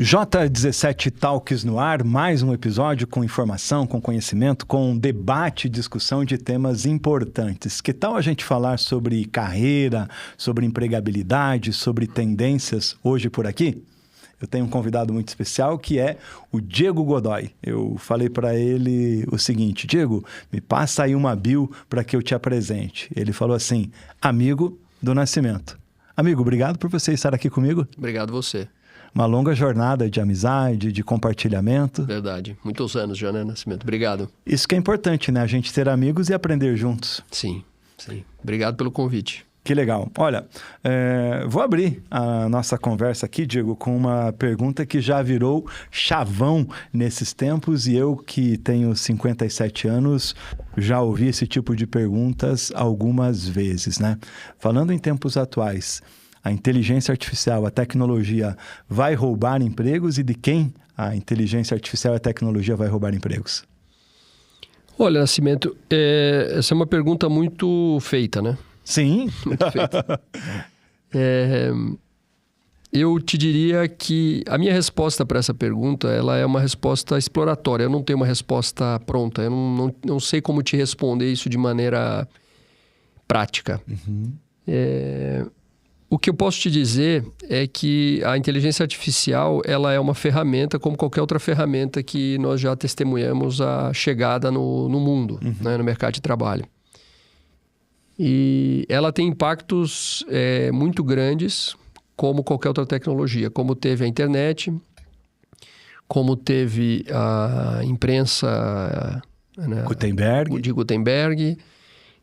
J17 Talks no ar, mais um episódio com informação, com conhecimento, com debate e discussão de temas importantes. Que tal a gente falar sobre carreira, sobre empregabilidade, sobre tendências hoje por aqui? Eu tenho um convidado muito especial que é o Diego Godoy. Eu falei para ele o seguinte: Diego, me passa aí uma bio para que eu te apresente. Ele falou assim: amigo do Nascimento. Amigo, obrigado por você estar aqui comigo. Obrigado você. Uma longa jornada de amizade, de compartilhamento. Verdade. Muitos anos já, né, Nascimento? Obrigado. Isso que é importante, né? A gente ter amigos e aprender juntos. Sim, sim. Obrigado pelo convite. Que legal. Olha, vou abrir a nossa conversa aqui, Diego, com uma pergunta que já virou chavão nesses tempos e eu, que tenho 57 anos, já ouvi esse tipo de perguntas algumas vezes, né? Falando em tempos atuais, a inteligência artificial, a tecnologia vai roubar empregos e de quem a inteligência artificial e a tecnologia vai roubar empregos? Olha, Nascimento, essa é uma pergunta muito feita, né? Sim. Muito feita. Eu te diria que a minha resposta para essa pergunta, ela é uma resposta exploratória. Eu não tenho uma resposta pronta. Eu não sei como te responder isso de maneira prática. Uhum. O que eu posso te dizer é que a inteligência artificial, ela é uma ferramenta como qualquer outra ferramenta que nós já testemunhamos a chegada no mundo, né, no mercado de trabalho. E ela tem impactos muito grandes, como qualquer outra tecnologia, como teve a internet, como teve a imprensa, né, de Gutenberg.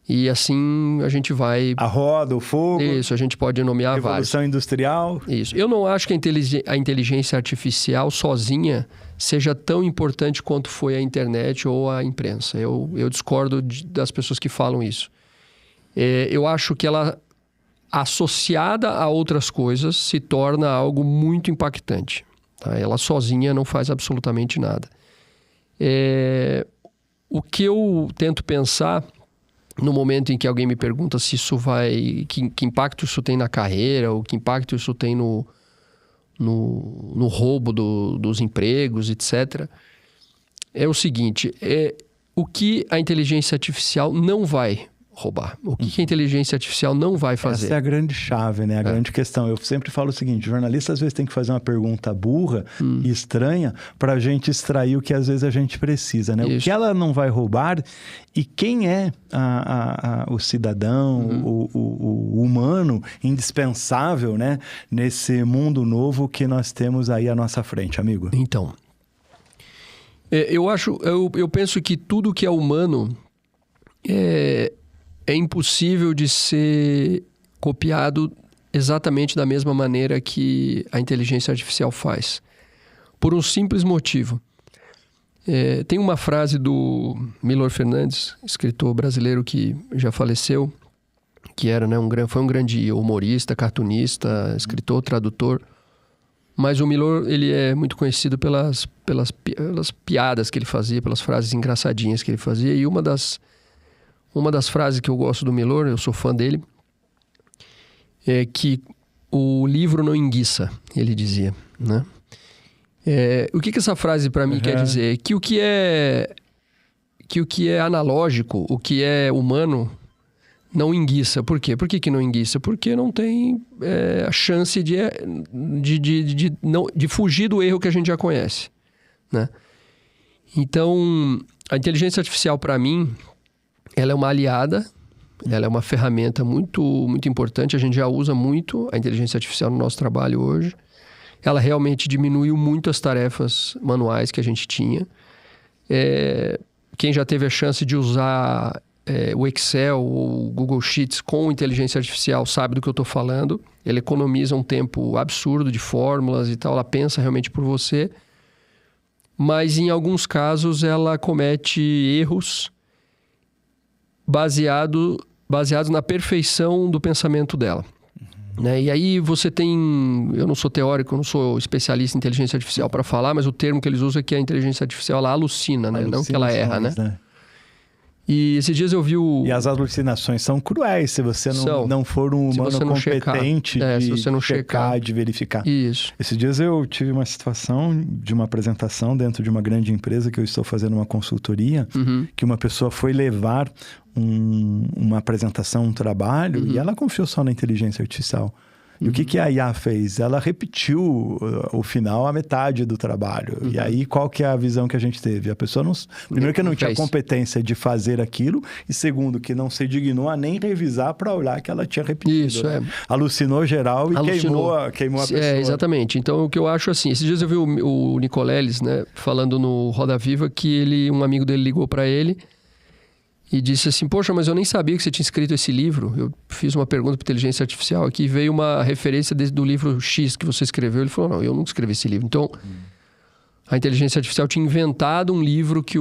E assim a gente vai... A roda, o fogo. Isso, a gente pode nomear vários. Revolução industrial. Isso. Eu não acho que a inteligência artificial sozinha seja tão importante quanto foi a internet ou a imprensa. Eu discordo das pessoas que falam isso. Eu acho que ela, associada a outras coisas, se torna algo muito impactante. Tá? Ela sozinha não faz absolutamente nada. O que eu tento pensar no momento em que alguém me pergunta se isso vai... Que impacto isso tem na carreira, ou que impacto isso tem no roubo dos empregos, etc. É o seguinte, o que a inteligência artificial não vai roubar? O que a inteligência artificial não vai fazer? Essa é a grande chave, né? A grande questão. Eu sempre falo o seguinte: jornalista às vezes tem que fazer uma pergunta burra e estranha para a gente extrair o que às vezes a gente precisa, né? Isso. O que ela não vai roubar e quem é o cidadão, o humano indispensável, né? Nesse mundo novo que nós temos aí à nossa frente, amigo. Então, eu penso que tudo que é humano é impossível de ser copiado exatamente da mesma maneira que a inteligência artificial faz. Por um simples motivo. Tem uma frase do Milor Fernandes, escritor brasileiro que já faleceu, que era, né, foi um grande humorista, cartunista, escritor, tradutor. Mas o Milor, ele é muito conhecido pelas piadas que ele fazia, pelas frases engraçadinhas que ele fazia. E uma das frases que eu gosto do Milor, eu sou fã dele, é que o livro não enguiça, ele dizia, né? O que essa frase para mim quer dizer? Que o que é analógico, o que é humano, não enguiça. Por quê? Por que não enguiça? Porque não tem a chance de fugir do erro que a gente já conhece, né? Então, a inteligência artificial, para mim, ela é uma aliada, ela é uma ferramenta muito, muito importante. A gente já usa muito a inteligência artificial no nosso trabalho hoje. Ela realmente diminuiu muito as tarefas manuais que a gente tinha. Quem já teve a chance de usar o Excel ou o Google Sheets com inteligência artificial sabe do que eu estou falando. Ele economiza um tempo absurdo de fórmulas e tal. Ela pensa realmente por você. Mas em alguns casos ela comete erros baseados na perfeição do pensamento dela. Né? E aí você tem... Eu não sou teórico, eu não sou especialista em inteligência artificial para falar, mas o termo que eles usam é que a inteligência artificial ela alucina, né? Não que ela erra, né? E esses dias eu vi o... E as alucinações são cruéis se você não for um humano competente de checar, de verificar. Isso. Esses dias eu tive uma situação de uma apresentação dentro de uma grande empresa que eu estou fazendo uma consultoria, que uma pessoa foi levar uma apresentação, um trabalho, e ela confiou só na inteligência artificial. E o que a IA fez? Ela repetiu o final, a metade do trabalho. E aí, qual que é a visão que a gente teve? A pessoa não... Primeiro que não tinha competência de fazer aquilo. E segundo, que não se dignou a nem revisar para olhar que ela tinha repetido. Isso, Alucinou geral e queimou a pessoa. Exatamente. Então, o que eu acho assim... Esses dias eu vi o Nicoleles, né? Falando no Roda Viva que um amigo dele ligou para ele e disse assim, poxa, mas eu nem sabia que você tinha escrito esse livro. Eu fiz uma pergunta para inteligência artificial aqui, veio uma referência do livro X que você escreveu. Ele falou, não, eu nunca escrevi esse livro. Então, a inteligência artificial tinha inventado um livro que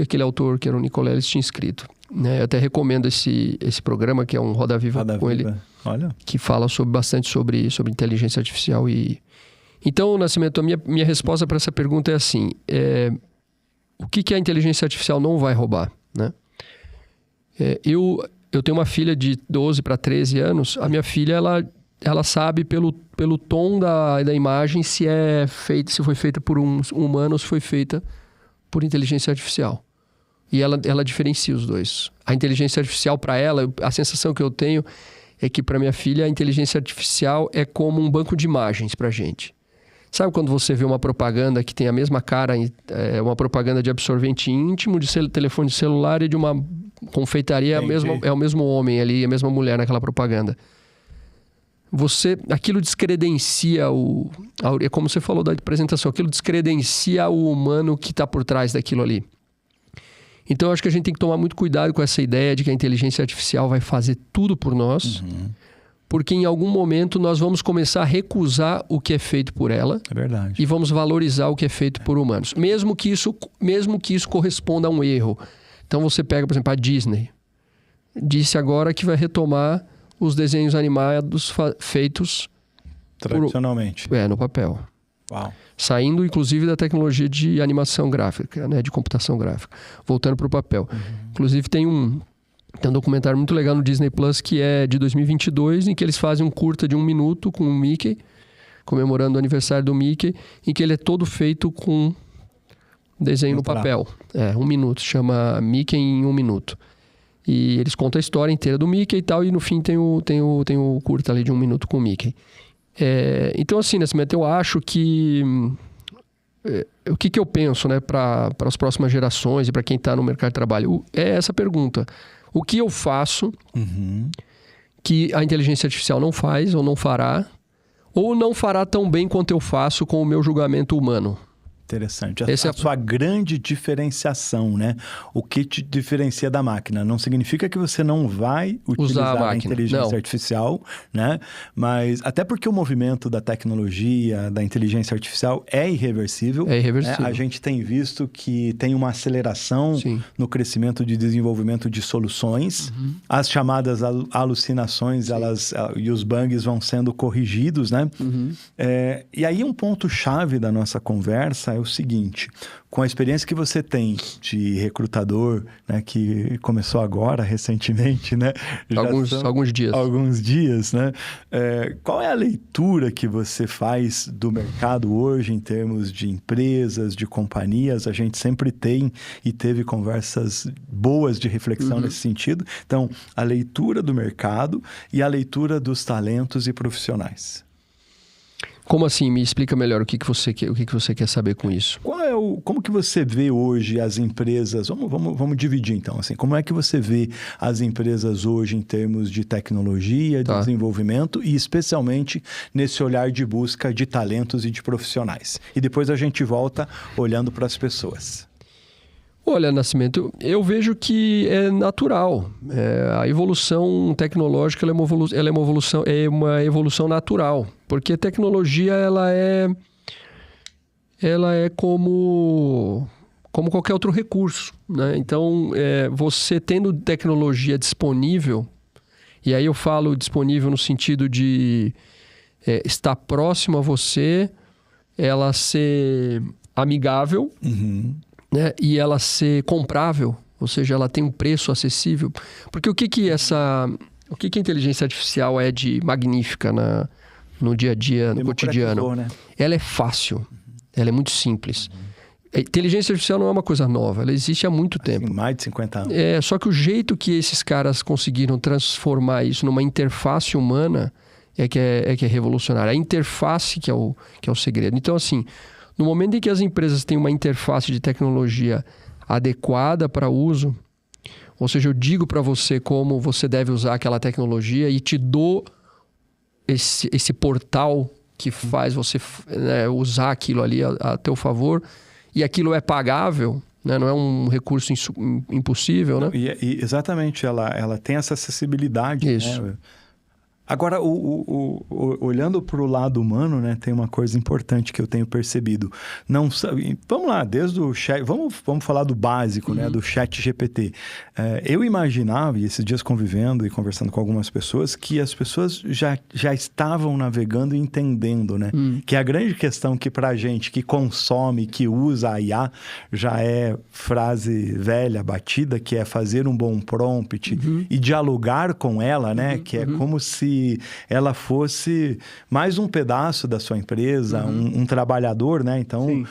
aquele autor, que era o Nicoleles, tinha escrito. Né? Eu até recomendo esse programa, que é um Roda Viva com ele. Olha. Que fala bastante sobre inteligência artificial. Então, Nascimento, a minha resposta para essa pergunta é assim, o que a inteligência artificial não vai roubar, né? Eu tenho uma filha de 12 para 13 anos. A minha filha, ela sabe pelo tom da imagem se foi feita por um humano ou se foi feita por inteligência artificial. E ela diferencia os dois. A inteligência artificial, para ela, a sensação que eu tenho é que para minha filha a inteligência artificial é como um banco de imagens para a gente. Sabe quando você vê uma propaganda que tem a mesma cara, uma propaganda de absorvente íntimo, de telefone celular e de uma confeitaria, é o mesmo homem ali, a mesma mulher naquela propaganda. Aquilo descredencia é como você falou da apresentação, aquilo descredencia o humano que está por trás daquilo ali. Então, eu acho que a gente tem que tomar muito cuidado com essa ideia de que a inteligência artificial vai fazer tudo por nós, porque em algum momento nós vamos começar a recusar o que é feito por ela. É verdade. E vamos valorizar o que é feito por humanos. Mesmo que isso corresponda a um erro. Então você pega, por exemplo, a Disney. Disse agora que vai retomar os desenhos animados feitos... Tradicionalmente. No papel. Uau. Saindo, inclusive, da tecnologia de animação gráfica, né? De computação gráfica. Voltando para o papel. Inclusive, tem um documentário muito legal no Disney Plus que é de 2022, em que eles fazem um curta de 1 minuto com o Mickey, comemorando o aniversário do Mickey, em que ele é todo feito com desenho no papel. 1 minuto, chama Mickey em 1 minuto. E eles contam a história inteira do Mickey e tal, e no fim tem o curta ali de 1 minuto com o Mickey. Então, assim, Nascimento, eu acho que... o que eu penso, né, para as próximas gerações e para quem está no mercado de trabalho? É essa pergunta. O que eu faço que a inteligência artificial não faz ou não fará tão bem quanto eu faço com o meu julgamento humano? Interessante. A sua grande diferenciação, né? O que te diferencia da máquina. Não significa que você não vai utilizar a inteligência artificial, né? Mas até porque o movimento da tecnologia, da inteligência artificial é irreversível. É irreversível. A gente tem visto que tem uma aceleração no crescimento de desenvolvimento de soluções. As chamadas alucinações e os bugs vão sendo corrigidos, né? E aí um ponto-chave da nossa conversa é o seguinte, com a experiência que você tem de recrutador, né, que começou agora, recentemente, né? Alguns dias. Alguns dias, né? Qual é a leitura que você faz do mercado hoje em termos de empresas, de companhias? A gente sempre tem e teve conversas boas de reflexão nesse sentido. Então, a leitura do mercado e a leitura dos talentos e profissionais. Como assim? Me explica melhor o que você quer saber com isso. Como que você vê hoje as empresas? Vamos dividir então. Assim, como é que você vê as empresas hoje em termos de tecnologia, de desenvolvimento e especialmente nesse olhar de busca de talentos e de profissionais? E depois a gente volta olhando para as pessoas. Olha, Nascimento, eu vejo que é natural. A evolução tecnológica é uma evolução natural. Porque a tecnologia ela é como qualquer outro recurso, né? Então, você tendo tecnologia disponível, e aí eu falo disponível no sentido de estar próximo a você, ela ser amigável, né? E ela ser comprável, ou seja, ela tem um preço acessível. Porque o que a inteligência artificial é de magnífica no dia a dia, no cotidiano? Né? Ela é fácil, ela é muito simples. A inteligência artificial não é uma coisa nova, ela existe há muito tempo. Assim, mais de 50 anos. Só que o jeito que esses caras conseguiram transformar isso numa interface humana é que é revolucionário. A interface que é o segredo. Então, assim, no momento em que as empresas têm uma interface de tecnologia adequada para uso, ou seja, eu digo para você como você deve usar aquela tecnologia e te dou esse portal que faz você usar aquilo ali a teu favor, e aquilo é pagável, né? Não é um recurso impossível, né? Exatamente, ela tem essa acessibilidade. Isso. Né? Agora, olhando para o lado humano, né, tem uma coisa importante que eu tenho percebido. Vamos lá, desde o chat, vamos falar do básico, né, do chat GPT. Eu imaginava, e esses dias convivendo e conversando com algumas pessoas, que as pessoas já estavam navegando e entendendo, né? Que a grande questão que para a gente que consome, que usa a IA, já é frase velha, batida, que é fazer um bom prompt e dialogar com ela, né? Que é como se ela fosse mais um pedaço da sua empresa, um trabalhador, né? Então,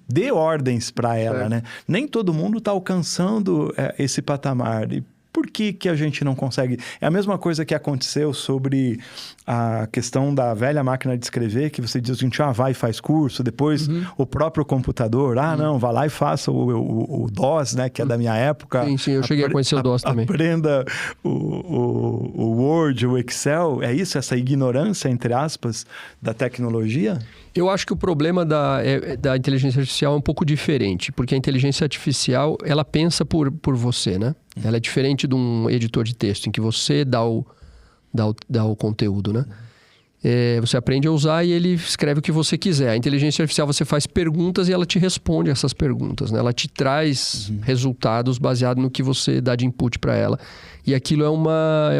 dê ordens para ela, né? Nem todo mundo está alcançando esse patamar. E por que a gente não consegue? É a mesma coisa que aconteceu sobre a questão da velha máquina de escrever, que você diz o seguinte, vai e faz curso, depois o próprio computador, não, vá lá e faça o DOS, né, que é da minha época. Sim, eu cheguei a conhecer o DOS também. Aprenda o Word, o Excel, é isso? Essa ignorância, entre aspas, da tecnologia? Eu acho que o problema da inteligência artificial é um pouco diferente, porque a inteligência artificial, ela pensa por você, né? Ela é diferente de um editor de texto, em que você dá o conteúdo, né? Você aprende a usar e ele escreve o que você quiser. A inteligência artificial, você faz perguntas e ela te responde essas perguntas, né? Ela te traz resultados baseados no que você dá de input para ela. E aquilo é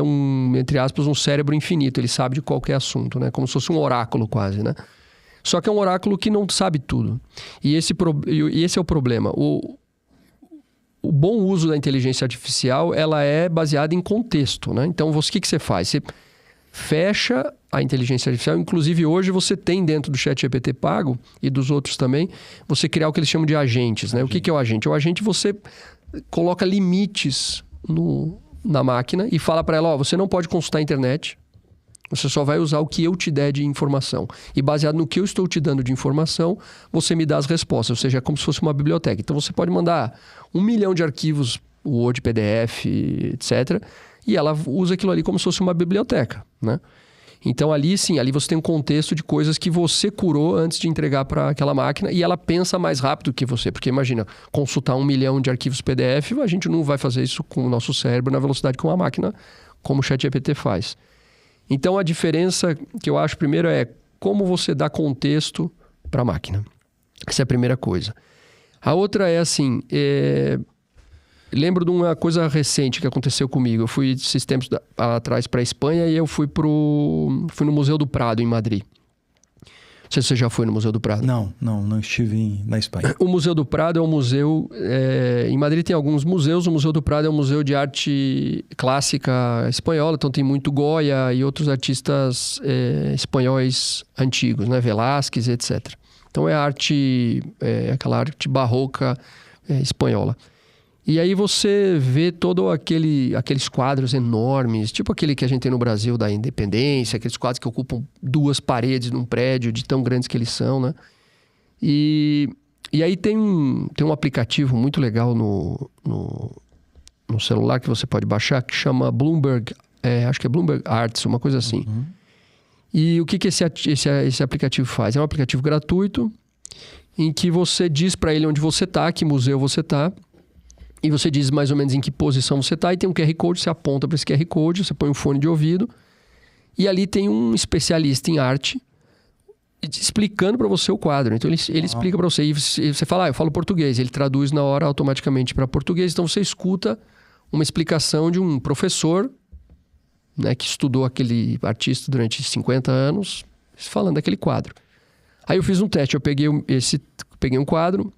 entre aspas, um cérebro infinito. Ele sabe de qualquer assunto, né? Como se fosse um oráculo quase, né? Só que é um oráculo que não sabe tudo. E esse é o problema. O bom uso da inteligência artificial, ela é baseada em contexto, né? Então, o que você faz? Você fecha a inteligência artificial. Inclusive, hoje você tem dentro do ChatGPT pago e dos outros também, você criar o que eles chamam de agentes, né? O que é o agente? O agente, você coloca limites na máquina e fala para ela, você não pode consultar a internet. Você só vai usar o que eu te der de informação. E baseado no que eu estou te dando de informação, você me dá as respostas. Ou seja, é como se fosse uma biblioteca. Então, você pode mandar 1 milhão de arquivos, Word, PDF, etc. E ela usa aquilo ali como se fosse uma biblioteca, né? Então, ali você tem um contexto de coisas que você curou antes de entregar para aquela máquina. E ela pensa mais rápido que você. Porque, imagina, consultar 1 milhão de arquivos PDF, a gente não vai fazer isso com o nosso cérebro na velocidade que uma máquina, como o ChatGPT faz. Então, a diferença que eu acho, primeiro, é como você dá contexto para a máquina. Essa é a primeira coisa. A outra é assim, lembro de uma coisa recente que aconteceu comigo. Eu fui esses tempos atrás para a Espanha e eu fui no Museu do Prado, em Madrid. Não sei se você já foi no Museu do Prado. Não estive na Espanha. O Museu do Prado é um museu... em Madrid tem alguns museus. O Museu do Prado é um museu de arte clássica espanhola. Então tem muito Goya e outros artistas espanhóis antigos, né? Velázquez, etc. Então é aquela arte barroca espanhola. E aí você vê todo aqueles quadros enormes, tipo aquele que a gente tem no Brasil da Independência, aqueles quadros que ocupam 2 paredes num prédio, de tão grandes que eles são, né? E aí tem um aplicativo muito legal no celular que você pode baixar, que chama Bloomberg, acho que é Bloomberg Arts, uma coisa assim. E o que esse aplicativo faz? É um aplicativo gratuito, em que você diz para ele onde você está, que museu você está, e você diz mais ou menos em que posição você está, e tem um QR Code, você aponta para esse QR Code, você põe um fone de ouvido, e ali tem um especialista em arte explicando para você o quadro. Então ele explica para você, e você fala, eu falo português, ele traduz na hora automaticamente para português, então você escuta uma explicação de um professor, né, que estudou aquele artista durante 50 anos, falando daquele quadro. Aí eu fiz um teste, eu peguei um quadro,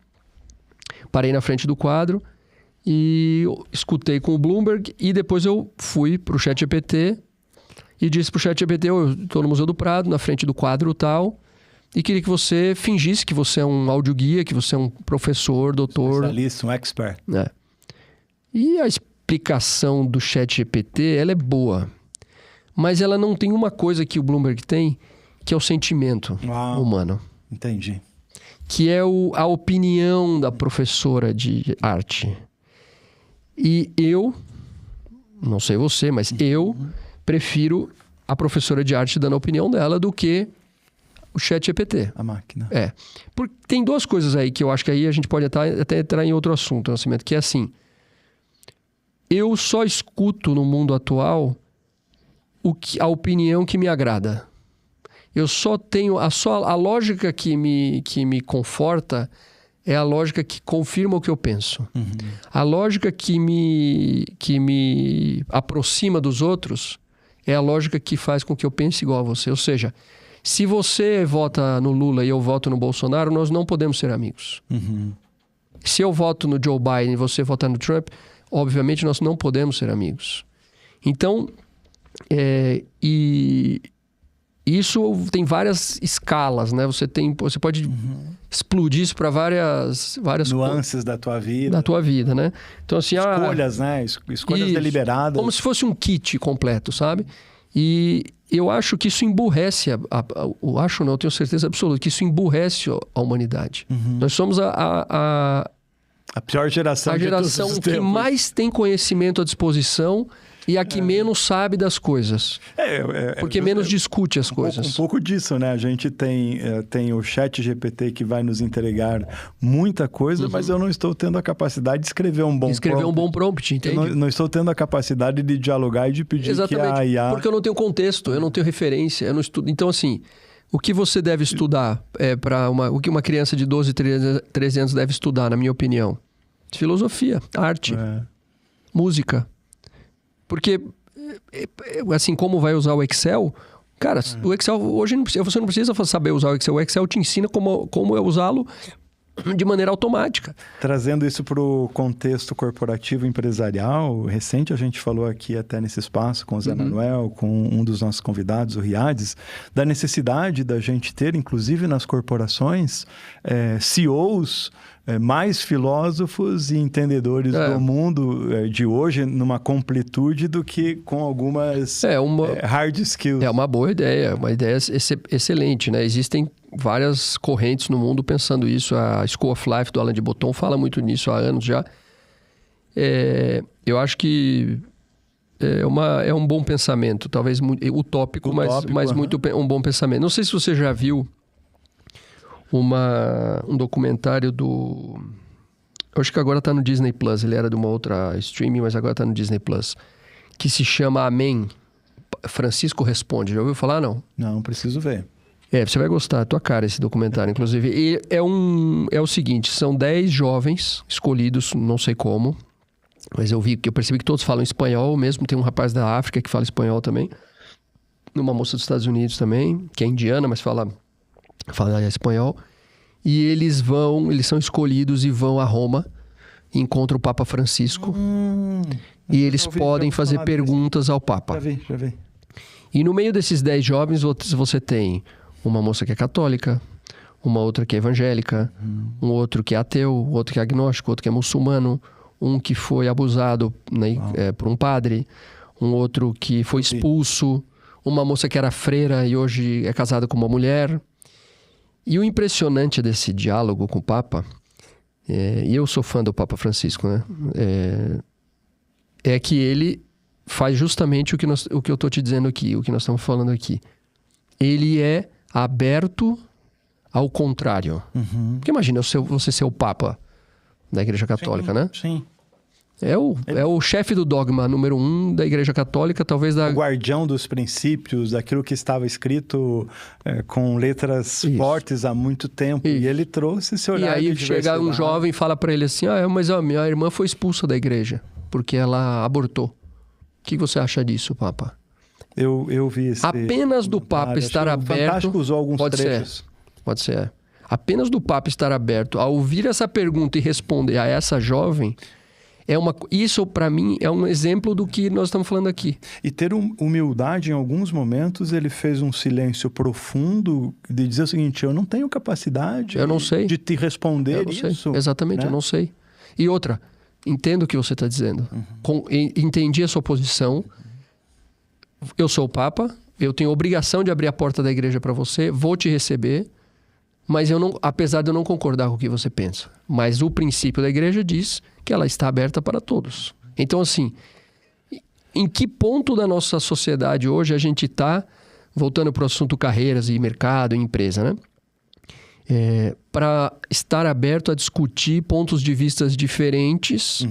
parei na frente do quadro, e escutei com o Bloomberg e depois eu fui para o ChatGPT e disse para o ChatGPT, eu estou no Museu do Prado, na frente do quadro tal, e queria que você fingisse que você é um audioguia, que você é um professor, doutor. Especialista, um expert. E a explicação do ChatGPT, ela é boa, mas ela não tem uma coisa que o Bloomberg tem, que é o sentimento humano. Entendi. Que é a opinião da professora de arte. E eu, não sei você, mas eu prefiro a professora de arte dando a opinião dela do que o ChatGPT. A máquina. Porque tem duas coisas aí que eu acho que aí a gente pode até entrar em outro assunto, Nascimento, que é assim, eu só escuto no mundo atual a opinião que me agrada. Eu só tenho... A lógica que me conforta é a lógica que confirma o que eu penso. Uhum. A lógica que me aproxima dos outros é a lógica que faz com que eu pense igual a você. Ou seja, se você vota no Lula e eu voto no Bolsonaro, nós não podemos ser amigos. Uhum. Se eu voto no Joe Biden e você votar no Trump, obviamente nós não podemos ser amigos. Então, isso tem várias escalas, né? Você pode explodir isso para várias nuances da tua vida. Da tua vida, né? Então, assim, escolhas, né? Escolhas deliberadas. Como se fosse um kit completo, sabe? E eu acho que isso emburrece, eu tenho certeza absoluta que isso emburrece a humanidade. Uhum. Nós somos a pior geração a geração que mais tem conhecimento à disposição e a que menos sabe das coisas. Porque menos discute as coisas. Um pouco disso, né? A gente tem o ChatGPT que vai nos entregar muita coisa, mas eu não estou tendo a capacidade de escrever um bom prompt. Um bom prompt, entende? Eu não estou tendo a capacidade de dialogar e de pedir que a IA... Porque eu não tenho contexto, eu não tenho referência, eu não estudo. Então, assim, o que você deve estudar o que uma criança de 12, 13 anos deve estudar, na minha opinião? Filosofia, arte, música. Porque, assim, como vai usar o Excel... Cara, o Excel, hoje você não precisa saber usar o Excel. O Excel te ensina como usá-lo de maneira automática. Trazendo isso para o contexto corporativo empresarial, recente a gente falou aqui até nesse espaço com o Zé Manuel, com um dos nossos convidados, o Riades, da necessidade da gente ter, inclusive nas corporações, CEOs... mais filósofos e entendedores do mundo de hoje numa completude do que com algumas hard skills. É uma boa ideia, uma ideia excelente, né? Existem várias correntes no mundo pensando isso. A School of Life do Alain de Botton fala muito nisso há anos já. Eu acho que é um bom pensamento, talvez utópico, mas muito um bom pensamento. Não sei se você já viu um documentário do... Eu acho que agora está no Disney Plus. Ele era de uma outra streaming, mas agora está no Disney Plus. Que se chama Amém. Francisco Responde. Já ouviu falar, não? Não, preciso ver. Você vai gostar. É tua cara esse documentário, inclusive. E é o seguinte, são 10 jovens escolhidos, não sei como. Mas eu percebi que todos falam espanhol mesmo. Tem um rapaz da África que fala espanhol também. Uma moça dos Estados Unidos também, que é indiana, mas fala espanhol, e eles são escolhidos e vão a Roma, encontram o Papa Francisco, e eles podem fazer perguntas ao Papa. Já vi. E no meio desses 10 jovens, você tem uma moça que é católica, uma outra que é evangélica, um outro que é ateu, outro que é agnóstico, outro que é muçulmano, um que foi abusado por um padre, um outro que foi expulso, uma moça que era freira e hoje é casada com uma mulher. E o impressionante desse diálogo com o Papa, e eu sou fã do Papa Francisco, né? É que ele faz justamente o que eu estou te dizendo aqui, o que nós estamos falando aqui. Ele é aberto ao contrário. Porque imagina você ser o Papa da Igreja Católica, né? Sim. É o chefe do dogma número 1 da Igreja Católica, talvez da... O guardião dos princípios, daquilo que estava escrito com letras fortes há muito tempo. Isso. E ele trouxe esse olhar. E aí chega um jovem e fala para ele assim, mas a minha irmã foi expulsa da igreja, porque ela abortou. O que você acha disso, Papa? Eu vi esse... Apenas do Papa estar aberto... Fantástico usou alguns trechos. Pode ser. Apenas do Papa estar aberto a ouvir essa pergunta e responder a essa jovem... Isso, para mim, é um exemplo do que nós estamos falando aqui. E ter humildade, em alguns momentos, ele fez um silêncio profundo de dizer o seguinte, eu não tenho capacidade eu não sei. de te responder isso. Sei. Exatamente, né? Eu não sei. E outra, entendo o que você está dizendo. Entendi a sua posição. Eu sou o Papa, eu tenho a obrigação de abrir a porta da igreja para você, vou te receber, mas apesar de eu não concordar com o que você pensa. Mas o princípio da igreja diz que ela está aberta para todos. Então, assim, em que ponto da nossa sociedade hoje a gente está, voltando para o assunto carreiras e mercado e empresa, né? Para estar aberto a discutir pontos de vista diferentes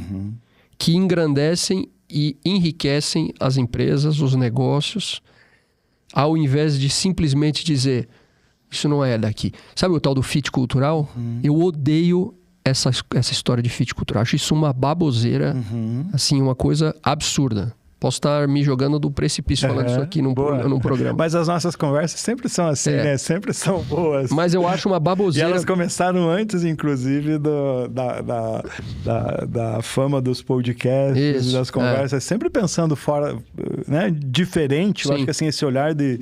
que engrandecem e enriquecem as empresas, os negócios, ao invés de simplesmente dizer, isso não é daqui. Sabe o tal do fit cultural? Eu odeio essa história de fit cultural. Acho isso uma baboseira, assim, uma coisa absurda. Posso estar me jogando do precipício falando isso aqui num programa. Mas as nossas conversas sempre são assim, né? Sempre são boas. Mas eu acho uma baboseira. E elas começaram antes, inclusive, da fama dos podcasts, das conversas. Sempre pensando fora, né? Diferente. Eu acho que assim, esse olhar de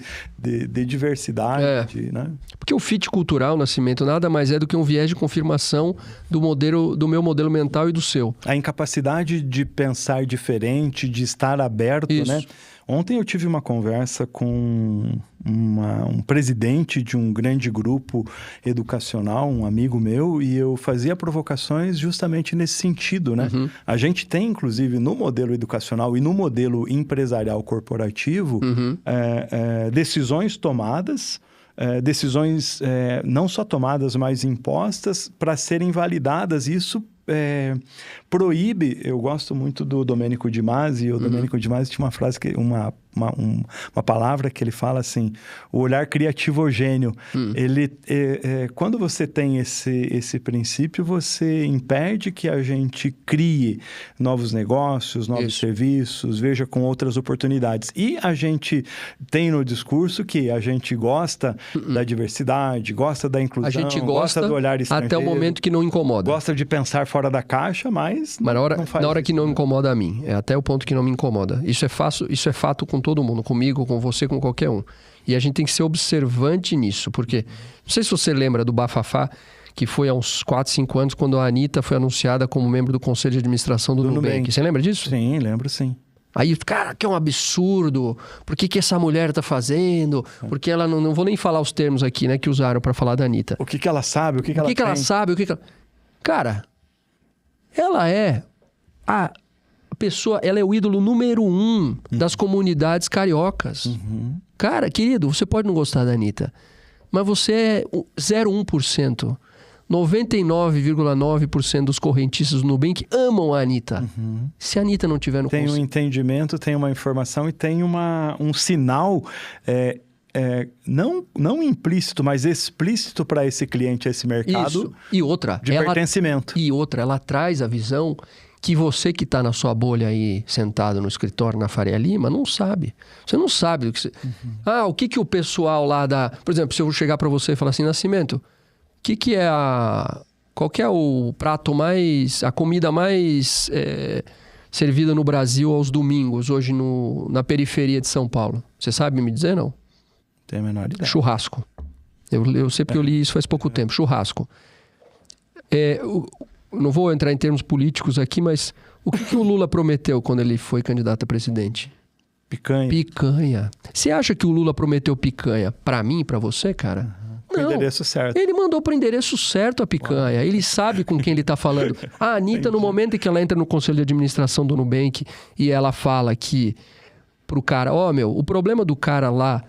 diversidade, né? Porque o fit cultural, Nascimento, nada mais é do que um viés de confirmação do meu modelo mental e do seu. A incapacidade de pensar diferente, de estar aberto, né? Ontem eu tive uma conversa com um presidente de um grande grupo educacional, um amigo meu, e eu fazia provocações justamente nesse sentido, né? A gente tem, inclusive, no modelo educacional e no modelo empresarial corporativo, decisões tomadas, decisões não só tomadas, mas impostas para serem validadas. Isso proíbe. Eu gosto muito do Domenico de Masi. O Domenico de Masi tinha uma frase, uma palavra que ele fala assim, o olhar criativogênio. Ele, quando você tem esse princípio, você impede que a gente crie novos negócios, novos serviços, veja com outras oportunidades. E a gente tem no discurso que a gente gosta da diversidade, gosta da inclusão, a gente gosta do olhar estrangeiro. Até o momento que não incomoda. Gosta de pensar fora da caixa, mas na hora que não incomoda a mim. É até o ponto que não me incomoda. Isso é fato com todo mundo, comigo, com você, com qualquer um. E a gente tem que ser observante nisso, porque não sei se você lembra do bafafá, que foi há uns 4, 5 anos, quando a Anitta foi anunciada como membro do Conselho de Administração do Nubank. Você lembra disso? Sim, lembro sim. Aí, cara, que é um absurdo. Por que essa mulher tá fazendo? Porque ela não vou nem falar os termos aqui, né, que usaram para falar da Anitta. O que ela sabe, o que ela tem. ela sabe, Cara, ela é a pessoa, ela é o ídolo número 1 das comunidades cariocas. Cara, querido, você pode não gostar da Anitta, mas você é 0,1%. 99,9% dos correntistas do Nubank amam a Anitta. Se a Anitta não tiver no Tem um entendimento, tem uma informação e tem um sinal... não implícito, mas explícito para esse cliente, esse mercado. Isso. E outra, de pertencimento. Ela traz a visão que você que está na sua bolha aí, sentado no escritório na Faria Lima, não sabe. Você não sabe o que você... o que o pessoal lá da... Por exemplo, se eu chegar para você e falar assim, Nascimento, que é qual que é o prato a comida mais servida no Brasil aos domingos, hoje na periferia de São Paulo? Você sabe me dizer, não? Tem a menor ideia. Churrasco. Eu sei porque eu li isso faz pouco tempo. Churrasco. Não vou entrar em termos políticos aqui, mas o que o Lula prometeu quando ele foi candidato a presidente? Picanha. Você acha que o Lula prometeu picanha para mim e para você, cara? Não. O endereço certo. Ele mandou para o endereço certo a picanha. Ele sabe com quem ele está falando. A Anitta, no momento em que ela entra no conselho de administração do Nubank e ela fala que pro cara, o problema do cara lá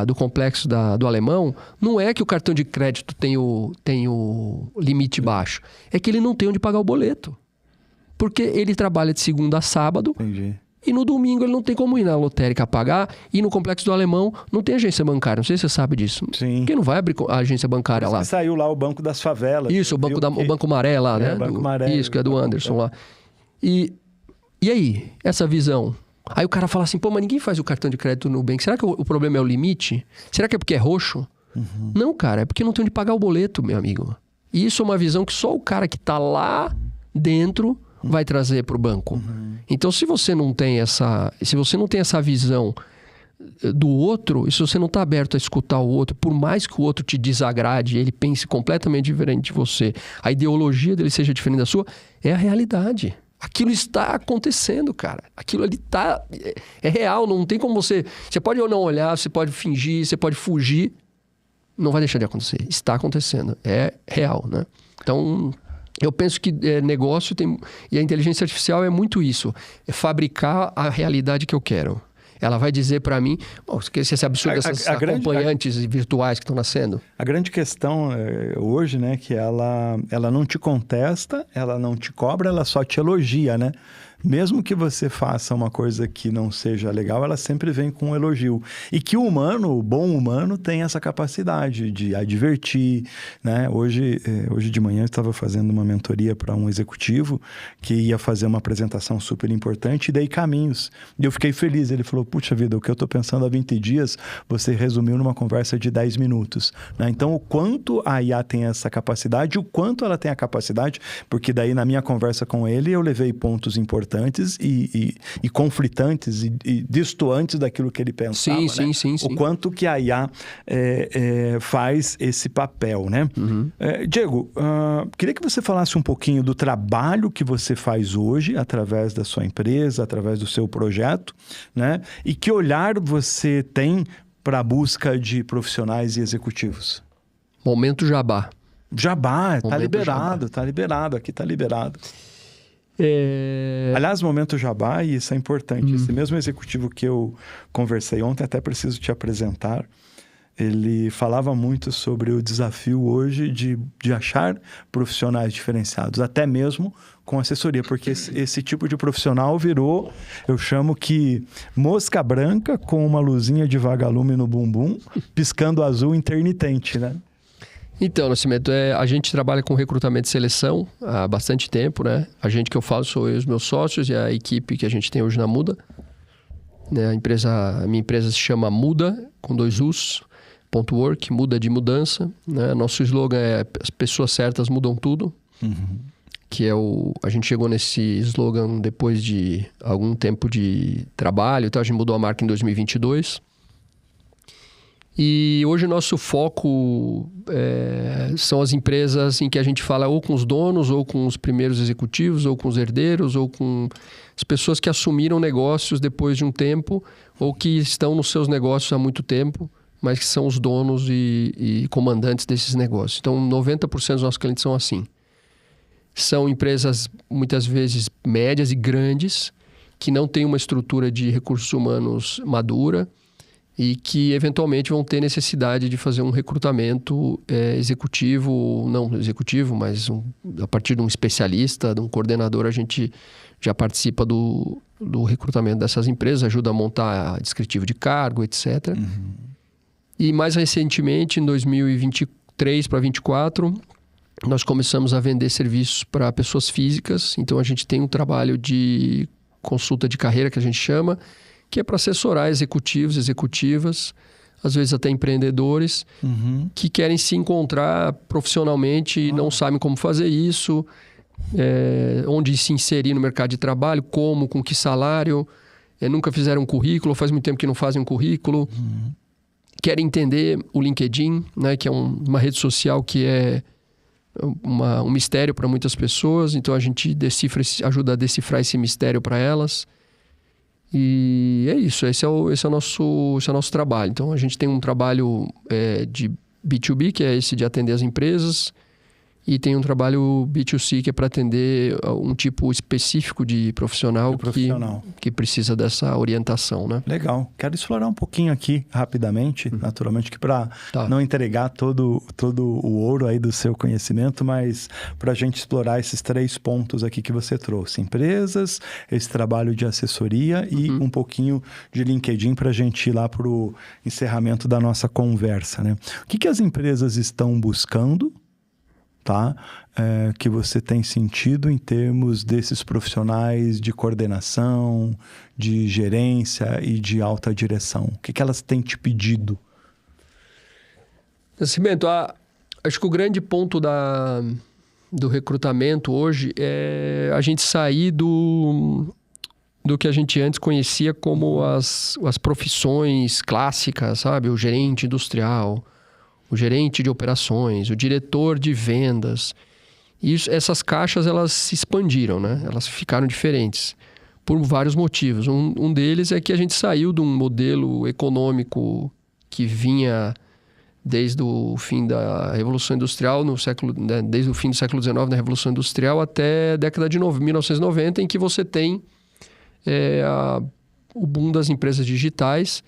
do complexo do Alemão não é que o cartão de crédito tem o limite baixo. É que ele não tem onde pagar o boleto. Porque ele trabalha de segunda a sábado. Entendi. E no domingo ele não tem como ir na lotérica pagar. E no complexo do Alemão não tem agência bancária. Não sei se você sabe disso. Sim. Porque não vai abrir a agência bancária lá. Saiu lá o Banco das Favelas. Isso, o Banco Maré lá, né? O Banco Maré. Isso, que é do Anderson lá. E aí, essa visão? Aí o cara fala assim, mas ninguém faz o cartão de crédito no Nubank. Será que o problema é o limite? Será que é porque é roxo? Não, cara, é porque não tem onde pagar o boleto, meu amigo. E isso é uma visão que só o cara que tá lá dentro vai trazer para o banco? Então, se você não tem essa visão do outro, e se você não está aberto a escutar o outro, por mais que o outro te desagrade, ele pense completamente diferente de você, a ideologia dele seja diferente da sua, é a realidade. Aquilo está acontecendo, cara. Aquilo ali é real, não tem como você... Você pode ou não olhar, você pode fingir, você pode fugir, não vai deixar de acontecer. Está acontecendo, é real, né? Então, eu penso que negócio tem... E a inteligência artificial é muito isso, é fabricar a realidade que eu quero. Ela vai dizer para mim... Você absurda essas acompanhantes virtuais que estão nascendo? A grande questão hoje, né, que ela não te contesta, ela não te cobra, ela só te elogia, né? Mesmo que você faça uma coisa que não seja legal, ela sempre vem com um elogio. E que o bom humano, tem essa capacidade de advertir, né? Hoje de manhã eu estava fazendo uma mentoria para um executivo que ia fazer uma apresentação super importante e dei caminhos. E eu fiquei feliz. Ele falou, puxa vida, o que eu estou pensando há 20 dias, você resumiu numa conversa de 10 minutos. Né? Então, o quanto a IA tem essa capacidade, o quanto ela tem a capacidade, porque daí na minha conversa com ele, eu levei pontos importantes e conflitantes e distoantes daquilo que ele pensava, né? Sim. O quanto que a IA faz esse papel, né? Diego, queria que você falasse um pouquinho do trabalho que você faz hoje através da sua empresa, através do seu projeto, né? E que olhar você tem para a busca de profissionais e executivos? Momento jabá. Jabá, tá liberado, aqui tá liberado. Aliás, momento jabá, e isso é importante. Esse mesmo executivo que eu conversei ontem, até preciso te apresentar, ele falava muito sobre o desafio hoje de achar profissionais diferenciados, até mesmo com assessoria, porque esse tipo de profissional virou, eu chamo que mosca branca com uma luzinha de vagalume no bumbum, piscando azul intermitente, né? Então, Nascimento, a gente trabalha com recrutamento e seleção há bastante tempo, né? A gente que eu falo sou eu e os meus sócios e a equipe que a gente tem hoje na Muda. Né? A minha empresa se chama Muda, com 2 U's, .work, muda de mudança. Né? Nosso slogan é as pessoas certas mudam tudo. Que é a gente chegou nesse slogan depois de algum tempo de trabalho. Então a gente mudou a marca em 2022. E hoje o nosso foco são as empresas em que a gente fala ou com os donos, ou com os primeiros executivos, ou com os herdeiros, ou com as pessoas que assumiram negócios depois de um tempo, ou que estão nos seus negócios há muito tempo, mas que são os donos e comandantes desses negócios. Então, 90% dos nossos clientes são assim. São empresas, muitas vezes, médias e grandes, que não têm uma estrutura de recursos humanos madura, e que eventualmente vão ter necessidade de fazer um recrutamento executivo, não executivo, mas a partir de um especialista, de um coordenador, a gente já participa do recrutamento dessas empresas, ajuda a montar descritivo de cargo, etc. E mais recentemente, em 2023 para 2024, nós começamos a vender serviços para pessoas físicas. Então a gente tem um trabalho de consulta de carreira, que a gente chama, que é para assessorar executivos, executivas, às vezes até empreendedores, que querem se encontrar profissionalmente e não sabem como fazer isso, onde se inserir no mercado de trabalho, como, com que salário, nunca fizeram um currículo, faz muito tempo que não fazem um currículo, querem entender o LinkedIn, né, que é uma rede social que é um mistério para muitas pessoas, então a gente ajuda a decifrar esse mistério para elas. E é isso, esse é o nosso trabalho. Então, a gente tem um trabalho de B2B, que é esse de atender as empresas, e tem um trabalho B2C, que é para atender um tipo específico de profissional, que precisa dessa orientação, né? Legal. Quero explorar um pouquinho aqui, rapidamente, naturalmente, que para não entregar todo o ouro aí do seu conhecimento, mas para a gente explorar esses 3 pontos aqui que você trouxe. Empresas, esse trabalho de assessoria e um pouquinho de LinkedIn para a gente ir lá para o encerramento da nossa conversa, né? O que as empresas estão buscando, tá? Que você tem sentido em termos desses profissionais de coordenação, de gerência e de alta direção? O que elas têm te pedido? Nascimento, acho que o grande ponto do recrutamento hoje é a gente sair do que a gente antes conhecia como as profissões clássicas, sabe? O gerente industrial, o gerente de operações, o diretor de vendas. Essas caixas, elas se expandiram, né? Elas ficaram diferentes por vários motivos. Um deles é que a gente saiu de um modelo econômico que vinha desde o fim da Revolução Industrial, desde o fim do século XIX, na Revolução Industrial, até a década de 1990, em que você tem o boom das empresas digitais.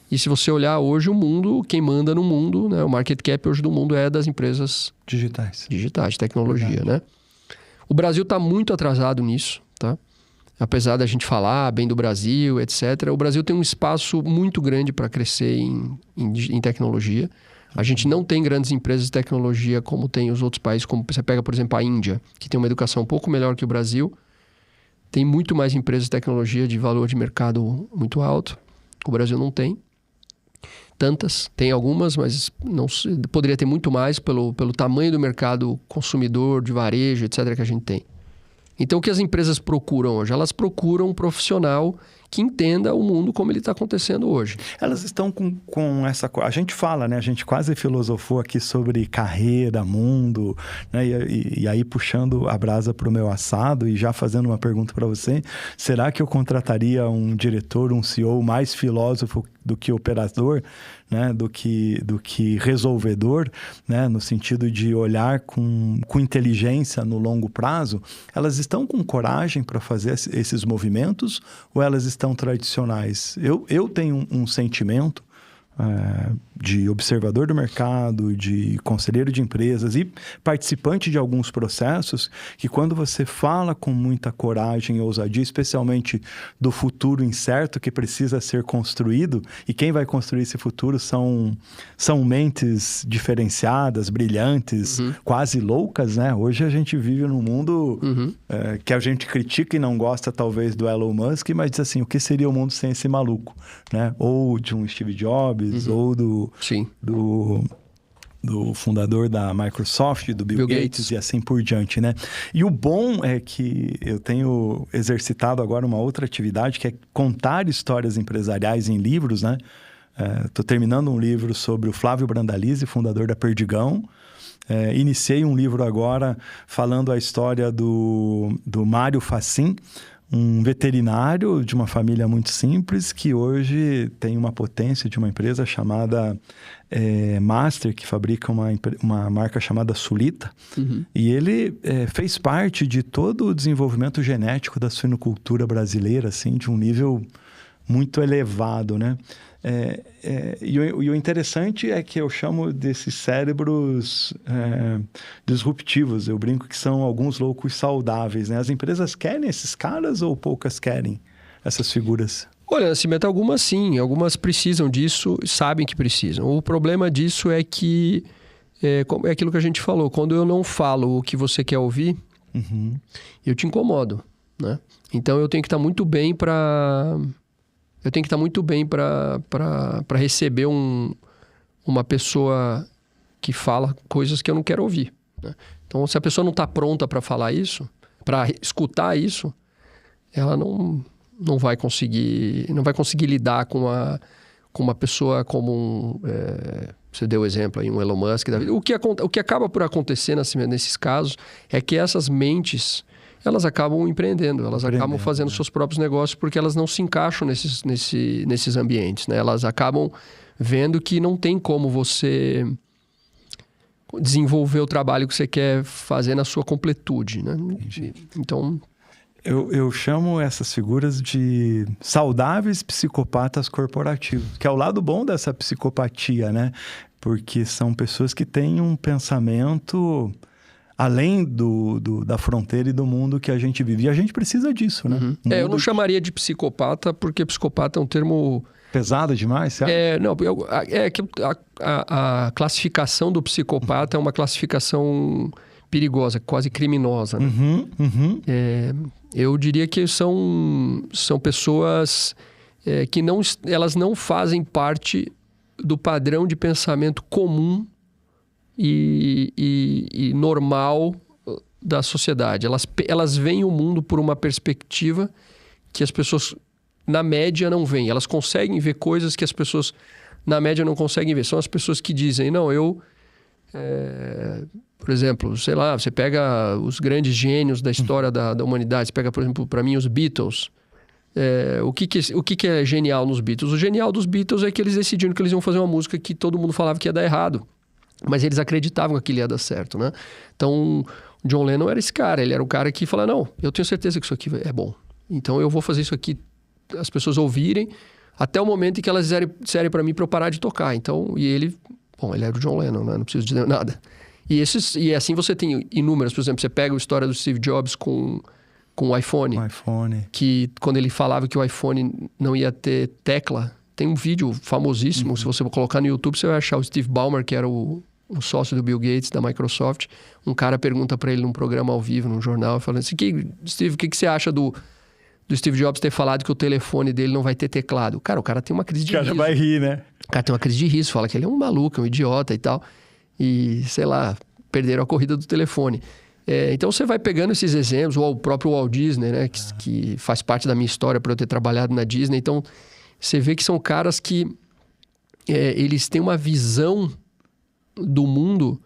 E se você olhar hoje o mundo, quem manda no mundo, né, o market cap hoje do mundo é das empresas digitais, tecnologia, né? O Brasil está muito atrasado nisso, tá? Apesar da gente falar bem do Brasil, etc., o Brasil tem um espaço muito grande para crescer em tecnologia. A gente não tem grandes empresas de tecnologia como tem os outros países, como você pega, por exemplo, a Índia, que tem uma educação um pouco melhor que o Brasil. Tem muito mais empresas de tecnologia de valor de mercado muito alto. O Brasil não tem tantas. Tem algumas, mas poderia ter muito mais pelo tamanho do mercado consumidor, de varejo, etc., que a gente tem. Então, o que as empresas procuram hoje? Elas procuram um profissional que entenda o mundo como ele está acontecendo hoje. Elas estão com essa... A gente fala, né? A gente quase filosofou aqui sobre carreira, mundo, né? E aí puxando a brasa para o meu assado e já fazendo uma pergunta para você, será que eu contrataria um diretor, um CEO mais filósofo do que operador, né? do que resolvedor, né? No sentido de olhar com inteligência no longo prazo? Elas estão com coragem para fazer esses movimentos ou elas estão tradicionais? Eu tenho um sentimento de observador do mercado, de conselheiro de empresas e participante de alguns processos, que quando você fala com muita coragem e ousadia, especialmente do futuro incerto que precisa ser construído, e quem vai construir esse futuro são mentes diferenciadas, brilhantes, quase loucas, né? Hoje a gente vive num mundo que a gente critica e não gosta talvez do Elon Musk, mas diz assim, o que seria o mundo sem esse maluco, né? Ou de um Steve Jobs, ou do fundador da Microsoft, do Bill Gates e assim por diante, né? E o bom é que eu tenho exercitado agora uma outra atividade, que é contar histórias empresariais em livros, né? Estou terminando um livro sobre o Flávio Brandalize, fundador da Perdigão. Iniciei um livro agora falando a história do Mário Facin, um veterinário de uma família muito simples que hoje tem uma potência de uma empresa chamada Master, que fabrica uma marca chamada Sulita. E ele fez parte de todo o desenvolvimento genético da suinocultura brasileira, assim, de um nível muito elevado, né? E o interessante é que eu chamo desses cérebros disruptivos. Eu brinco que são alguns loucos saudáveis, né? As empresas querem esses caras ou poucas querem essas figuras? Olha, Nascimento, algumas sim. Algumas precisam disso, sabem que precisam. O problema disso é que é aquilo que a gente falou. Quando eu não falo o que você quer ouvir, eu te incomodo, né? Então eu tenho que estar muito bem para receber uma pessoa que fala coisas que eu não quero ouvir, né? Então, se a pessoa não está pronta para falar isso, para escutar isso, ela não vai conseguir lidar com uma pessoa como você deu o exemplo aí, um Elon Musk da vida. O que acaba por acontecer nesses casos é que essas mentes, elas acabam empreendendo, elas acabam fazendo seus próprios negócios porque elas não se encaixam nesses ambientes, né? Elas acabam vendo que não tem como você desenvolver o trabalho que você quer fazer na sua completude, né? Então... Eu chamo essas figuras de saudáveis psicopatas corporativos, que é o lado bom dessa psicopatia, né? Porque são pessoas que têm um pensamento além da fronteira e do mundo que a gente vive. E a gente precisa disso, né? Eu não chamaria de psicopata, porque psicopata é um termo... pesado demais, certo? Não, que a classificação do psicopata é uma classificação perigosa, quase criminosa, né? Eu diria que são pessoas que elas não fazem parte do padrão de pensamento comum e normal da sociedade. Elas veem o mundo por uma perspectiva que as pessoas, na média, não veem. Elas conseguem ver coisas que as pessoas, na média, não conseguem ver. São as pessoas que dizem, não, por exemplo, sei lá, você pega os grandes gênios da história da humanidade. Você pega, por exemplo, para mim, os Beatles. O que é genial nos Beatles? O genial dos Beatles é que eles decidiram que eles iam fazer uma música que todo mundo falava que ia dar errado. Mas eles acreditavam que aquilo ia dar certo, né? Então, o John Lennon era esse cara. Ele era o cara que falava, não, eu tenho certeza que isso aqui é bom. Então, eu vou fazer isso aqui, as pessoas ouvirem, até o momento em que elas disserem para mim para eu parar de tocar. Então, ele era o John Lennon, né? Não preciso dizer nada. E assim você tem inúmeras. Por exemplo, você pega a história do Steve Jobs com o iPhone. Que quando ele falava que o iPhone não ia ter tecla, tem um vídeo famosíssimo. Se você colocar no YouTube, você vai achar o Steve Ballmer, que era o sócio do Bill Gates, da Microsoft. Um cara pergunta para ele num programa ao vivo, num jornal, falando assim, Steve, o que você acha do Steve Jobs ter falado que o telefone dele não vai ter teclado? Cara, o cara tem uma crise de riso. O cara vai rir, né? O cara tem uma crise de riso, fala que ele é um maluco, é um idiota e tal. E, sei lá, perderam a corrida do telefone. Então você vai pegando esses exemplos, ou o próprio Walt Disney, né? Que faz parte da minha história por eu ter trabalhado na Disney. Então, você vê que são caras que eles têm uma visão do mundo.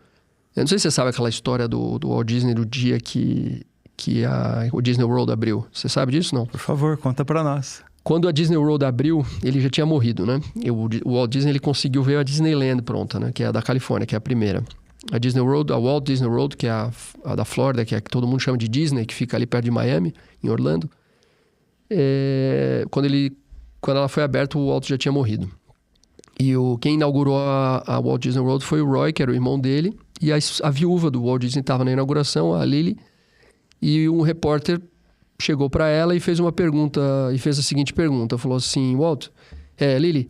Eu não sei se você sabe aquela história do Walt Disney do dia que o Disney World abriu. Você sabe disso, não? Por favor, conta pra nós. Quando a Disney World abriu, ele já tinha morrido, né? O Walt Disney ele conseguiu ver a Disneyland pronta, né? Que é a da Califórnia, que é a primeira. A Disney World, a Walt Disney World, que é a da Flórida, que é a que todo mundo chama de Disney, que fica ali perto de Miami, em Orlando. Quando ela foi aberta, o Walt já tinha morrido. E quem inaugurou a Walt Disney World foi o Roy, que era o irmão dele. E a viúva do Walt Disney estava na inauguração, a Lily. E um repórter chegou para ela e fez uma pergunta, e fez a seguinte pergunta. Falou assim, Walt, Lily,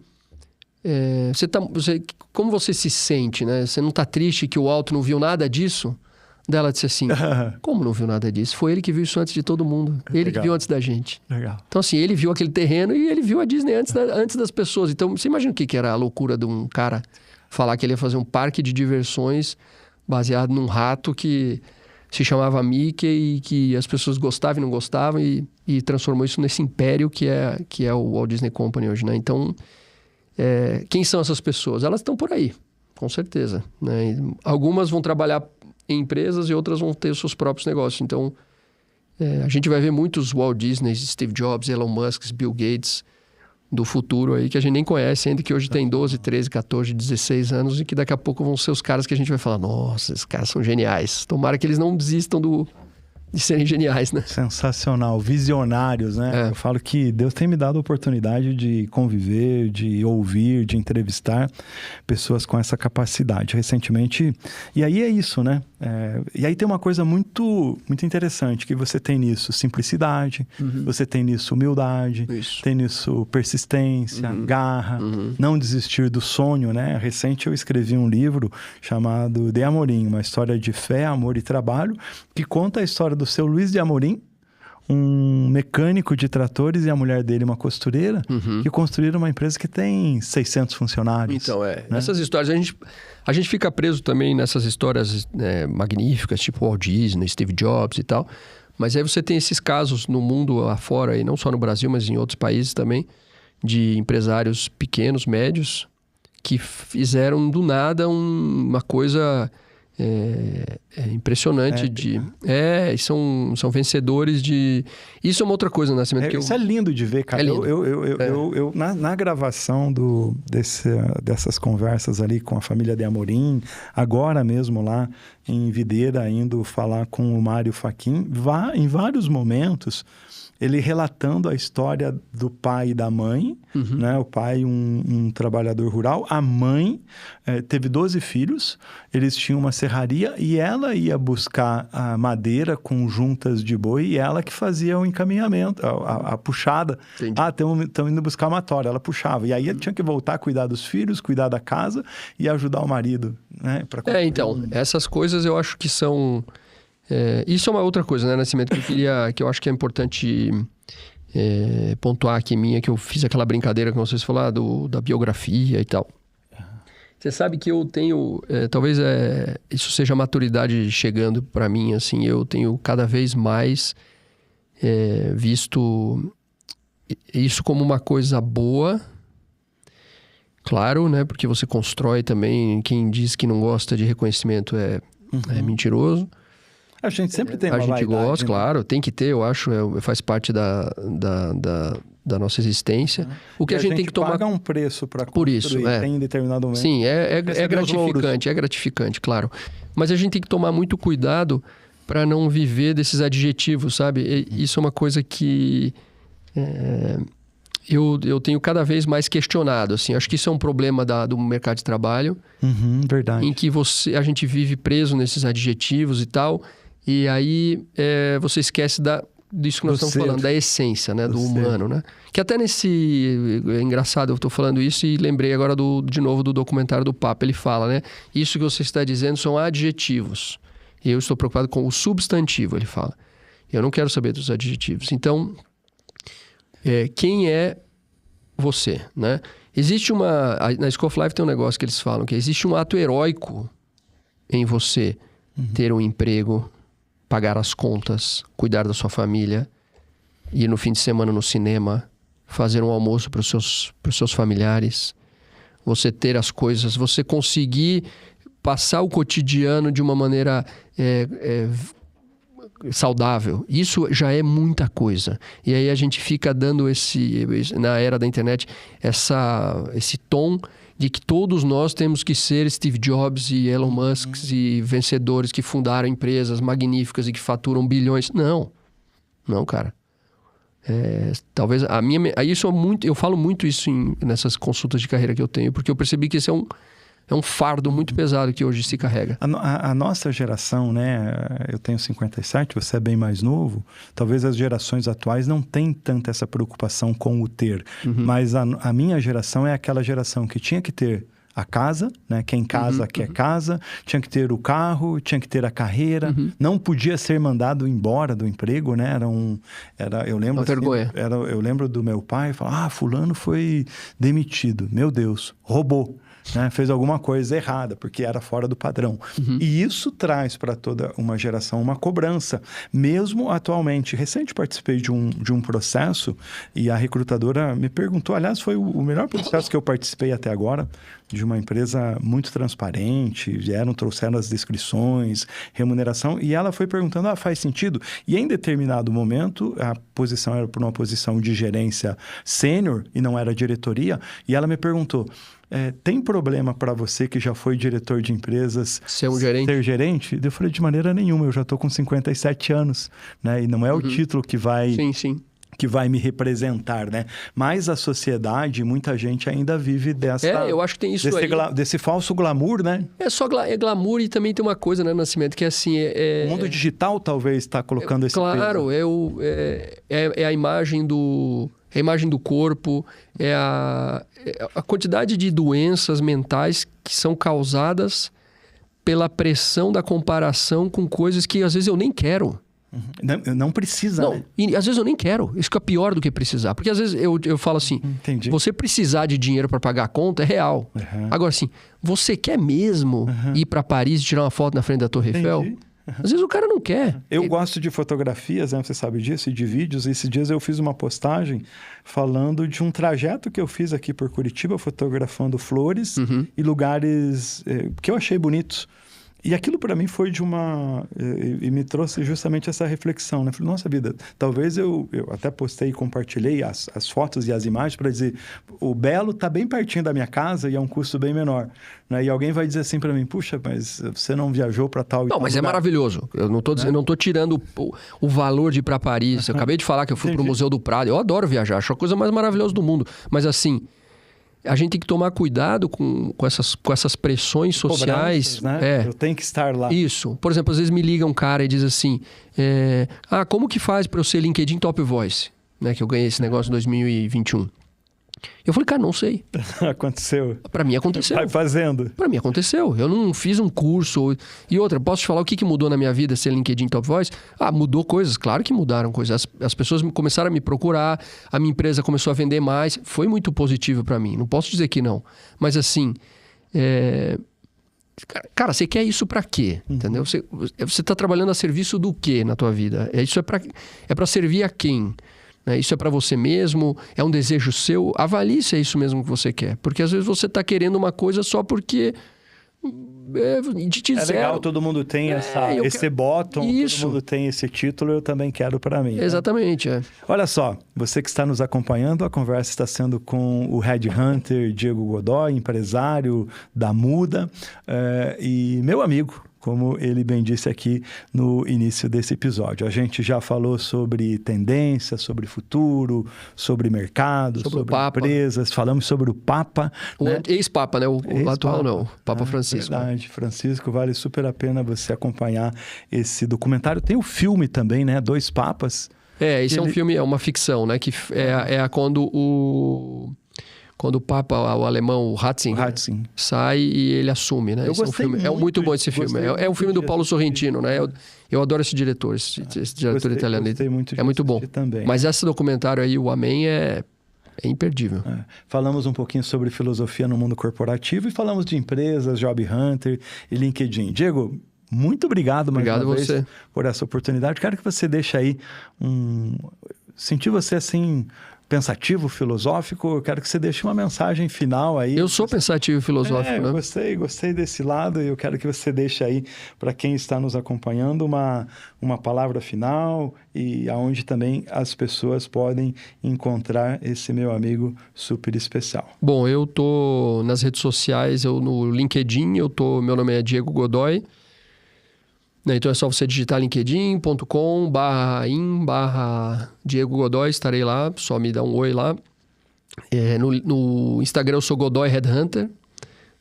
como você se sente, né? Você não está triste que o Walt não viu nada disso? Daí ela disse assim, como não viu nada disso? Foi ele que viu isso antes de todo mundo. Ele Legal. que viu antes da gente. Legal. Então, assim, ele viu aquele terreno e ele viu a Disney antes das pessoas. Então, você imagina o que era a loucura de um cara falar que ele ia fazer um parque de diversões baseado num rato que se chamava Mickey e que as pessoas gostavam e não gostavam e transformou isso nesse império que é o Walt Disney Company hoje, né? Então, quem são essas pessoas? Elas estão por aí, com certeza, né? Algumas vão trabalhar em empresas e outras vão ter os seus próprios negócios. Então, a gente vai ver muitos Walt Disney, Steve Jobs, Elon Musk, Bill Gates do futuro aí, que a gente nem conhece ainda, que hoje tem 12, 13, 14, 16 anos e que daqui a pouco vão ser os caras que a gente vai falar, nossa, esses caras são geniais. Tomara que eles não desistam de serem geniais, né? Sensacional, visionários, né? Eu falo que Deus tem me dado a oportunidade de conviver, de ouvir, de entrevistar pessoas com essa capacidade. Recentemente, e aí é isso, né? E aí tem uma coisa muito, muito interessante que você tem nisso simplicidade, você tem nisso humildade, tem nisso persistência, garra, não desistir do sonho, né? Recente eu escrevi um livro chamado De Amorim, uma história de fé, amor e trabalho, que conta a história do seu Luiz de Amorim, um mecânico de tratores, e a mulher dele, uma costureira, que construíram uma empresa que tem 600 funcionários. Então, né? Essas histórias, a gente fica preso também nessas histórias magníficas, tipo Walt Disney, Steve Jobs e tal, mas aí você tem esses casos no mundo afora, e não só no Brasil, mas em outros países também, de empresários pequenos, médios, que fizeram do nada uma coisa... impressionante são vencedores de... Isso é uma outra coisa, Nascimento. Isso é lindo de ver, cara. É lindo. Eu na gravação dessas conversas ali com a família de Amorim, agora mesmo lá em Videira, indo falar com o Mário Fachin, em vários momentos... ele relatando a história do pai e da mãe, né? O pai, um trabalhador rural. A mãe teve 12 filhos, eles tinham uma serraria e ela ia buscar a madeira com juntas de boi e ela que fazia o encaminhamento, a puxada. Entendi. Estão indo buscar uma tora, ela puxava. E aí ela tinha que voltar a cuidar dos filhos, cuidar da casa e ajudar o marido, né? Então, essas coisas eu acho que são... isso é uma outra coisa, né, Nascimento, que eu acho que é importante pontuar aqui minha, que eu fiz aquela brincadeira com vocês falar da biografia e tal. Você sabe que eu tenho, talvez isso seja a maturidade chegando para mim, assim, eu tenho cada vez mais visto isso como uma coisa boa, claro, né? Porque você constrói também, quem diz que não gosta de reconhecimento é mentiroso. A gente sempre tem uma vaidade. A gente gosta, né? Claro, tem que ter, eu acho, faz parte da nossa existência. O que a gente tem que tomar... paga um preço para construir, por isso, tem em determinado momento. Sim, é gratificante, claro. Mas a gente tem que tomar muito cuidado para não viver desses adjetivos, sabe? Isso é uma coisa que eu tenho cada vez mais questionado, assim. Acho que isso é um problema do mercado de trabalho. Verdade. Em que a gente vive preso nesses adjetivos e tal. E aí você esquece disso que nós estamos falando, da essência, né? Do humano, né? Que até é engraçado, eu estou falando isso e lembrei agora de novo do documentário do Papa. Ele fala, né? Isso que você está dizendo são adjetivos. E eu estou preocupado com o substantivo, ele fala. Eu não quero saber dos adjetivos. Então, quem é você, né? Existe na School of Life tem um negócio que eles falam, que existe um ato heróico em você ter um emprego, pagar as contas, cuidar da sua família, ir no fim de semana no cinema, fazer um almoço para os seus familiares, você ter as coisas, você conseguir passar o cotidiano de uma maneira saudável. Isso já é muita coisa. E aí a gente fica dando na era da internet, esse tom de que todos nós temos que ser Steve Jobs e Elon Musk e vencedores que fundaram empresas magníficas e que faturam bilhões. Não, cara. Talvez eu falo muito isso nessas consultas de carreira que eu tenho, porque eu percebi que esse é um fardo muito pesado que hoje se carrega. A nossa geração, né? Eu tenho 57, você é bem mais novo. Talvez as gerações atuais não tenham tanta essa preocupação com o ter. Mas a minha geração é aquela geração que tinha que ter a casa, né? Quem casa quer casa. Tinha que ter o carro, tinha que ter a carreira. Não podia ser mandado embora do emprego, né? Eu lembro uma vergonha. Eu lembro do meu pai falar, fulano foi demitido. Meu Deus, roubou. Né? Fez alguma coisa errada, porque era fora do padrão. E isso traz para toda uma geração uma cobrança. Mesmo atualmente, recente participei de um processo e a recrutadora me perguntou, aliás, foi o melhor processo que eu participei até agora, de uma empresa muito transparente, trouxeram as descrições, remuneração, e ela foi perguntando, faz sentido? E em determinado momento, a posição era por uma posição de gerência sênior e não era diretoria, e ela me perguntou, tem problema para você que já foi diretor de empresas ser gerente? Eu falei, de maneira nenhuma, eu já estou com 57 anos, né? E não é o título que vai... Sim. que vai me representar, né? Mas a sociedade, muita gente ainda vive eu acho que tem isso desse falso glamour, né? É glamour e também tem uma coisa, né, Nascimento, que é assim... O mundo digital talvez está colocando esse peso. Claro, é a imagem do... É a imagem do corpo, a quantidade de doenças mentais que são causadas pela pressão da comparação com coisas que às vezes eu nem quero. Não precisa, não, né? E às vezes eu nem quero. Isso que é pior do que precisar. Porque às vezes eu falo assim, você precisar de dinheiro para pagar a conta é real. Agora assim, você quer mesmo ir para Paris e tirar uma foto na frente da Torre Eiffel? Às vezes o cara não quer. Eu gosto de fotografias, né? Você sabe disso, e de vídeos. Esses dias eu fiz uma postagem falando de um trajeto que eu fiz aqui por Curitiba, fotografando flores e lugares que eu achei bonitos. E aquilo para mim foi e me trouxe justamente essa reflexão, né? Falei, nossa vida, talvez eu até postei e compartilhei as fotos e as imagens para dizer, o belo tá bem pertinho da minha casa e é um custo bem menor, né? E alguém vai dizer assim para mim, puxa, mas você não viajou para tal e tal mas lugar. É maravilhoso. Eu não tô tirando o valor de ir para Paris. Eu acabei de falar que eu fui pro Museu do Prado. Eu adoro viajar, acho a coisa mais maravilhosa do mundo. Mas assim, a gente tem que tomar cuidado com essas pressões sociais. Né? Eu tenho que estar lá. Isso. Por exemplo, às vezes me liga um cara e diz assim, como que faz para eu ser LinkedIn Top Voice? Né? Que eu ganhei esse negócio em 2021. Eu falei, cara, não sei. Aconteceu. Pra mim aconteceu. Vai fazendo. Pra mim aconteceu. Eu não fiz um curso. E outra, posso te falar o que mudou na minha vida ser LinkedIn Top Voice? Mudou coisas. Claro que mudaram coisas. As pessoas começaram a me procurar. A minha empresa começou a vender mais. Foi muito positivo pra mim. Não posso dizer que não. Mas assim, Cara, você quer isso pra quê? Entendeu? Você tá trabalhando a serviço do quê na tua vida? Isso é pra servir a quem? Né? Isso é pra você mesmo? É um desejo seu? Avalie se é isso mesmo que você quer. Porque às vezes você tá querendo uma coisa só porque... legal, todo mundo tem esse bottom, todo mundo tem esse título, eu também quero para mim. Exatamente, Olha só, você que está nos acompanhando, a conversa está sendo com o Headhunter Diego Godoy, empresário da Muda, e meu amigo, como ele bem disse aqui no início desse episódio. A gente já falou sobre tendência, sobre futuro, sobre mercado, sobre empresas, falamos sobre o Papa. O ex-Papa, né? O atual não, Papa Francisco. Verdade, Francisco, vale super a pena você acompanhar esse documentário. Tem o filme também, né? 2 Papas. Esse é um filme, é uma ficção, né? Que quando o Papa, o alemão, o Ratzinger, sai e ele assume, né? Eu gostei muito. É muito bom esse filme. É um filme do Paulo Sorrentino, né? Eu adoro esse diretor, esse diretor italiano. É muito bom. Também. Mas esse documentário aí, o Amém, é imperdível. Falamos um pouquinho sobre filosofia no mundo corporativo e falamos de empresas, Job Hunter e LinkedIn. Diego, muito obrigado mais uma vez por essa oportunidade. Quero que você deixe aí sentir você assim... pensativo, filosófico, eu quero que você deixe uma mensagem final aí. Eu sou pensativo e filosófico, né? Gostei desse lado e eu quero que você deixe aí para quem está nos acompanhando uma palavra final e aonde também as pessoas podem encontrar esse meu amigo super especial. Bom, eu tô nas redes sociais, no LinkedIn, meu nome é Diego Godoy. Então é só você digitar linkedin.com/Diego Godoy, estarei lá, só me dá um oi lá. No Instagram eu sou Godoy Headhunter,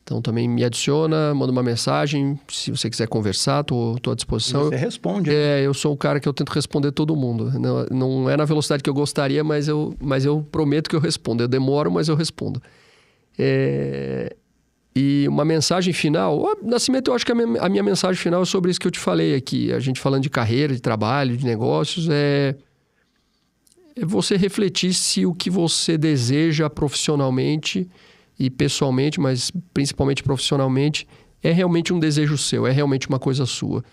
então também me adiciona, manda uma mensagem, se você quiser conversar, tô à disposição. Você responde. Eu sou o cara que eu tento responder todo mundo. Não é na velocidade que eu gostaria, mas eu prometo que eu respondo. Eu demoro, mas eu respondo. E uma mensagem final... Nascimento, eu acho que a minha mensagem final é sobre isso que eu te falei aqui. A gente falando de carreira, de trabalho, de negócios, é você refletir se o que você deseja profissionalmente e pessoalmente, mas principalmente profissionalmente, é realmente um desejo seu, é realmente uma coisa sua.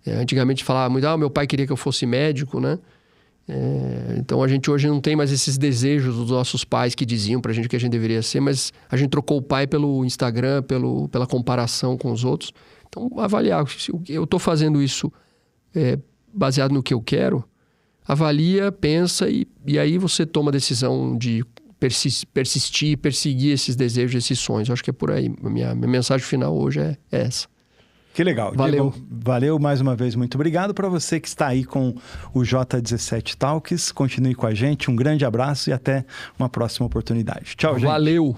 Antigamente falava muito, meu pai queria que eu fosse médico, né? Então a gente hoje não tem mais esses desejos dos nossos pais que diziam pra gente o que a gente deveria ser, mas a gente trocou o pai pelo Instagram, pela comparação com os outros. Então avaliar, se eu tô fazendo isso baseado no que eu quero, avalia, pensa e aí você toma a decisão de persistir, perseguir esses desejos, esses sonhos. Eu acho que é por aí. Minha mensagem final hoje é essa. Que legal. Valeu. Diego, valeu mais uma vez. Muito obrigado para você que está aí com o J17 Talks. Continue com a gente. Um grande abraço e até uma próxima oportunidade. Tchau, gente. Valeu.